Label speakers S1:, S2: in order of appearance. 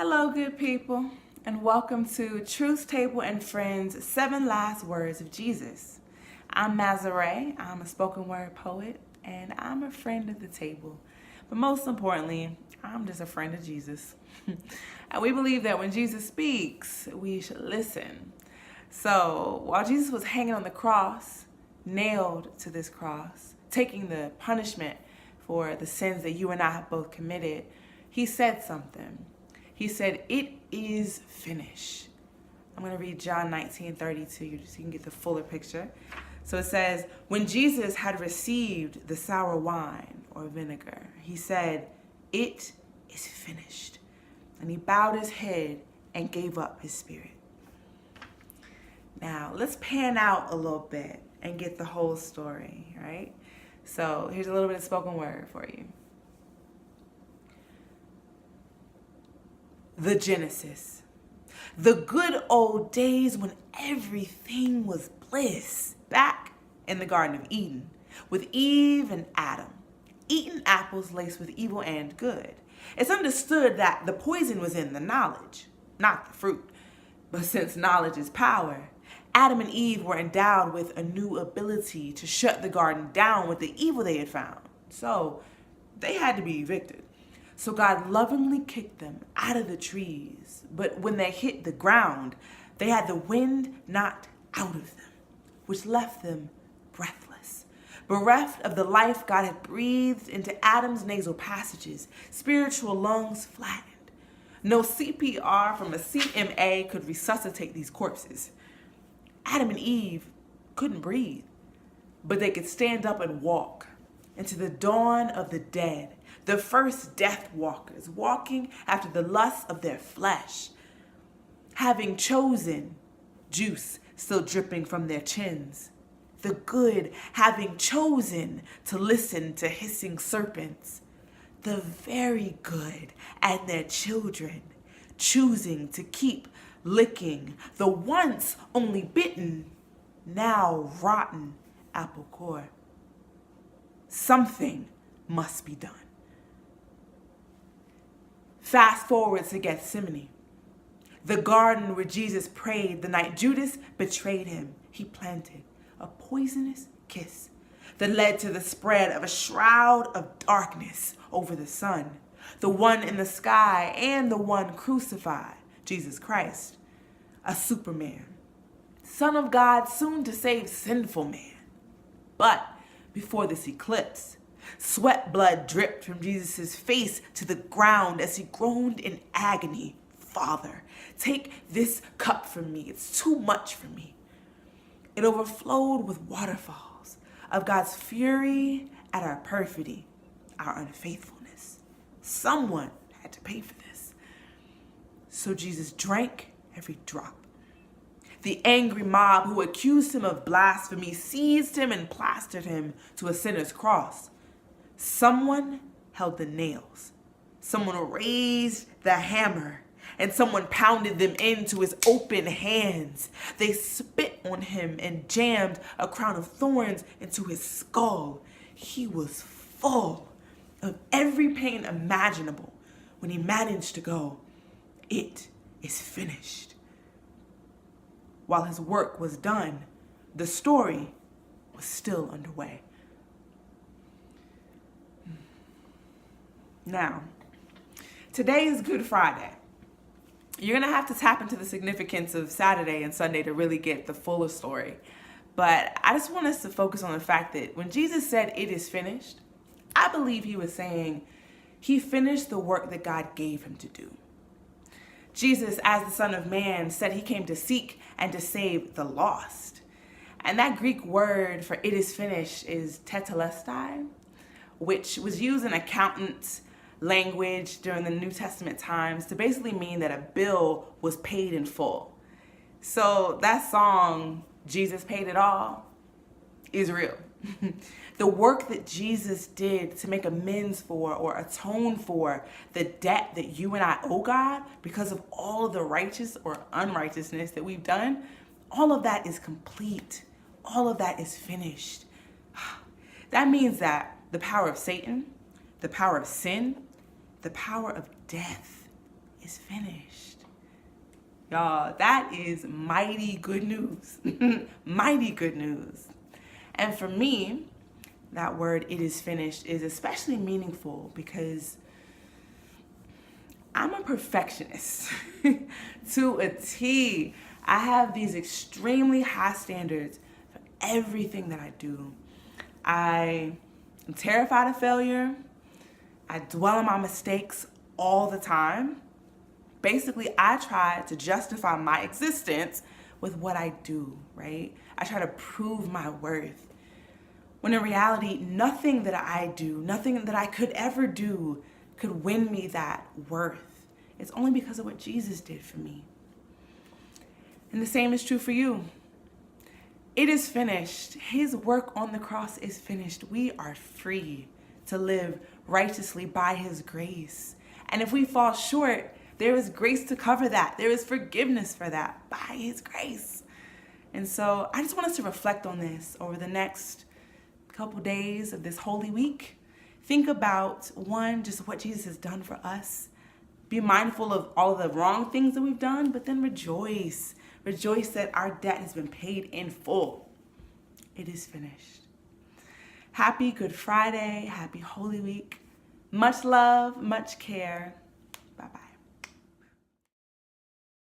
S1: Hello, good people, and welcome to Truth Table and Friends 7 Last Words of Jesus. I'm Mazaré. I'm a spoken word poet, and I'm a friend of the table. But most importantly, I'm just a friend of Jesus. And we believe that when Jesus speaks, we should listen. So while Jesus was hanging on the cross, nailed to this cross, taking the punishment for the sins that you and I have both committed, he said something. He said, "It is finished." I'm going to read John 19:32 so you can get the fuller picture. So it says, when Jesus had received the sour wine or vinegar, he said, "It is finished." And he bowed his head and gave up his spirit. Now, let's pan out a little bit and get the whole story, right? So here's a little bit of spoken word for you. The Genesis. The good old days when everything was bliss. Back in the Garden of Eden with Eve and Adam, eating apples laced with evil and good. It's understood that the poison was in the knowledge, not the fruit. But since knowledge is power, Adam and Eve were endowed with a new ability to shut the garden down with the evil they had found. So they had to be evicted. So God lovingly kicked them out of the trees. But when they hit the ground, they had the wind knocked out of them, which left them breathless. Bereft of the life God had breathed into Adam's nasal passages, spiritual lungs flattened. No CPR from a CMA could resuscitate these corpses. Adam and Eve couldn't breathe, but they could stand up and walk into the dawn of the dead. The first death walkers, walking after the lusts of their flesh, having chosen juice still dripping from their chins. The good having chosen to listen to hissing serpents. The very good and their children choosing to keep licking the once only bitten, now rotten apple core. Something must be done. Fast forward to Gethsemane, the garden where Jesus prayed the night Judas betrayed him. He planted a poisonous kiss that led to the spread of a shroud of darkness over the sun, the one in the sky and the one crucified, Jesus Christ, a Superman, Son of God, soon to save sinful man. But before this eclipse, sweat blood dripped from Jesus' face to the ground as he groaned in agony. "Father, take this cup from me. It's too much for me." It overflowed with waterfalls of God's fury at our perfidy, our unfaithfulness. Someone had to pay for this. So Jesus drank every drop. The angry mob who accused him of blasphemy seized him and plastered him to a sinner's cross. Someone held the nails, someone raised the hammer, and someone pounded them into his open hands. They spit on him and jammed a crown of thorns into his skull. He was full of every pain imaginable when he managed to go, "It is finished." While his work was done, the story was still underway. Now, today is Good Friday. You're going to have to tap into the significance of Saturday and Sunday to really get the fuller story. But I just want us to focus on the fact that when Jesus said, "It is finished," I believe he was saying he finished the work that God gave him to do. Jesus, as the Son of Man, said he came to seek and to save the lost. And that Greek word for "it is finished" is tetelestai, which was used in accountants' language during the New Testament times to basically mean that a bill was paid in full. So that song, "Jesus Paid It All," is real. The work that Jesus did to make amends for or atone for the debt that you and I owe God because of all of the righteous or unrighteousness that we've done, all of that is complete. All of that is finished. That means that the power of Satan, the power of sin, the power of death is finished. Y'all, that is mighty good news. Mighty good news. And for me, that word, it is finished, is especially meaningful because I'm a perfectionist to a T. I have these extremely high standards for everything that I do. I am terrified of failure. I dwell on my mistakes all the time. Basically, I try to justify my existence with what I do, right? I try to prove my worth. When in reality, nothing that I do, nothing that I could ever do could win me that worth. It's only because of what Jesus did for me. And the same is true for you. It is finished. His work on the cross is finished. We are free to live righteously by his grace. And if we fall short, there is grace to cover that. There is forgiveness for that by his grace. And so I just want us to reflect on this over the next couple days of this Holy Week. Think about, one, just what Jesus has done for us. Be mindful of all of the wrong things that we've done, but then rejoice. Rejoice that our debt has been paid in full. It is finished. Happy Good Friday. Happy Holy Week. Much love, much care. Bye-bye.